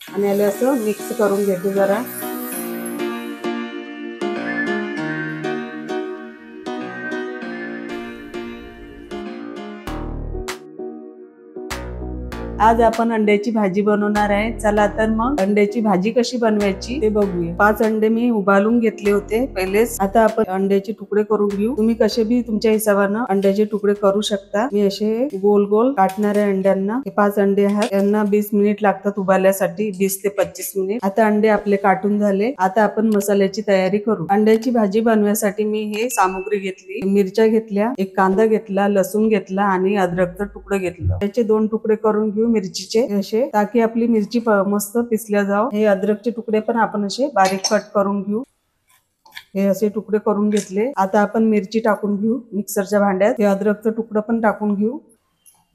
आणि याला असं मिक्स करून घेते जरा। आज आपण अंड्याची भाजी बनवणार आहे। चला तर मग अंड्याची भाजी कशी बनवायची ते बघूया। 5 अंडे मी उबालून घेतले होते पहिलेच। आता आपण अंड्याचे तुकडे करून घेऊ। तुम्ही कसे भी तुमच्या हिशोबाने अंड्याचे तुकडे करू शकता। मी असे गोल गोल काटणार आहे अंड्यांना। हे 5 अंडे आहेत, यांना 20 मिनिट लागतात उबालण्यासाठी, 20 ते 25 मिनिट। आता अंडे आपले काटून झाले। आता आपण मसाल्याची तयारी करू। अंड्याची भाजी बनवण्यासाठी मी हे सामुग्री घेतली, मिरच्या घेतल्या, एक कांदा घेतला, लसूण घेतला आणि अद्रकचा तुकडा घेतला। त्याचे 2 तुकडे करून घेऊ मिरचीचे असे, ताकि आपली मिरची मस्त पिसल्या जाव। हे अद्रकचे तुकडे पण आपण असे बारीक कट करून घेऊ। हे असे तुकडे करून घेतले। आता आपण मिरची टाकून घेऊ मिक्सरच्या भांड्यात। हे अद्रकचा तुकडा पण टाकून घेऊ।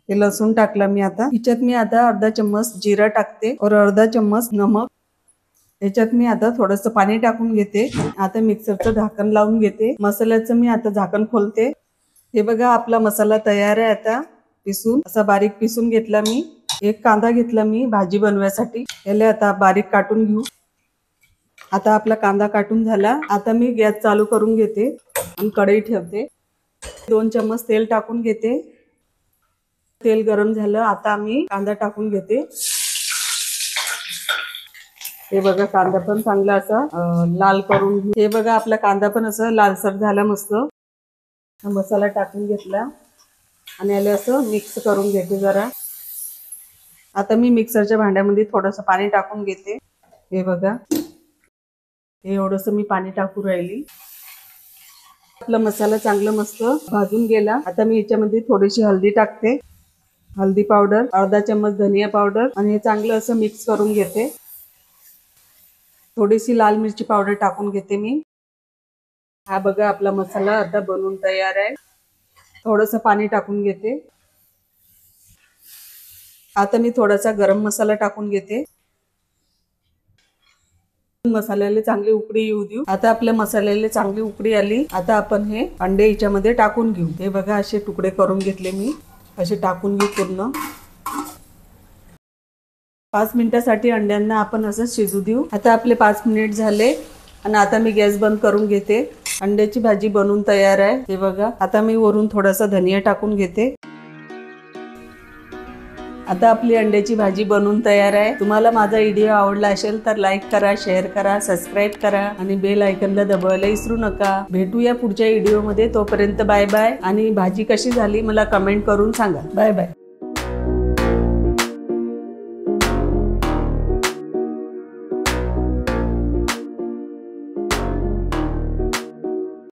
हे लसूण टाकला मी। आता याच्यात मी आता अर्धा चम्मच जिरा टाकते और अर्धा चम्मच नमक। याच्यात मी आता थोडस पाणी टाकून घेते। आता मिक्सरचं झाकण लावून घेते। मसाल्याचं मी आता झाकण खोलते। हे बघा आपला मसाला तयार आहे। आता पिसून असा बारीक पिसून घेतला मी। एक कांदा घेतला मी भाजी बनवण्यासाठी, याला आता बारीक काटून घेऊ। आता आपला कांदा काटून झाला। आता मी गॅस चालू करून घेते आणि कढई ठेवते। 2 चम्मच तेल टाकून घेते। तेल गरम झालं, आता मी कांदा टाकून घेते। हे बघा कांदा पण चांगला असा लाल करून घेऊ। हे बघा आपला कांदा पण असा लालसर झाला मस्त। मसाला टाकून घेतला आणि याला असं मिक्स करून घेते जरा। आता मी मिक्सरच्या भांड्यामध्ये थोडंसं पाणी टाकून घेते। हे बघा हे एवढंसं मी पाणी टाकून राहिली। आपला मसाला चांगला मस्त भाजून गेला। आता मी याच्यामध्ये थोडीशी हळदी टाकते, हळदी पावडर, अर्धा चम्मच धनिया पावडर आणि हे चांगलं असं मिक्स करून घेते। थोडीशी लाल मिरची पावडर टाकून घेते मी। हा बघा आपला मसाला आता बनवून तयार आहे। थोडंसं पाणी टाकून घेते। आता मी थोडासा गरम मसाला टाकून घेते। मसाल्याला चांगली उकळी येऊ देऊ। आता आपल्या मसाल्याला चांगली उकळी आली। आता आपण हे अंडे याच्यामध्ये टाकून घेऊ। हे बघा असे तुकडे करून घेतले मी, असे टाकून घेऊ पूर्ण। 5 मिनिटासाठी अंड्यांना आपण असं शिजू देऊ। आता आपले 5 मिनिट झाले आणि आता मी गॅस बंद करून घेते। अंड्याची भाजी बनवून तयार आहे। हे बघा आता मी वरून थोडासा धनिया टाकून घेते। आता आपली अंड्याची भाजी बनवून तयार आहे। तुम्हाला माझा व्हिडिओ आवडला असेल तर लाईक करा, शेअर करा, सबस्क्राईब करा आणि बेल आयकॉनला दबावायला विसरू नका। भेटूया पुढच्या व्हिडिओ मध्ये। तोपर्यंत बाय बाय। आणि भाजी कशी झाली मला कमेंट करून सांगा। Bye bye.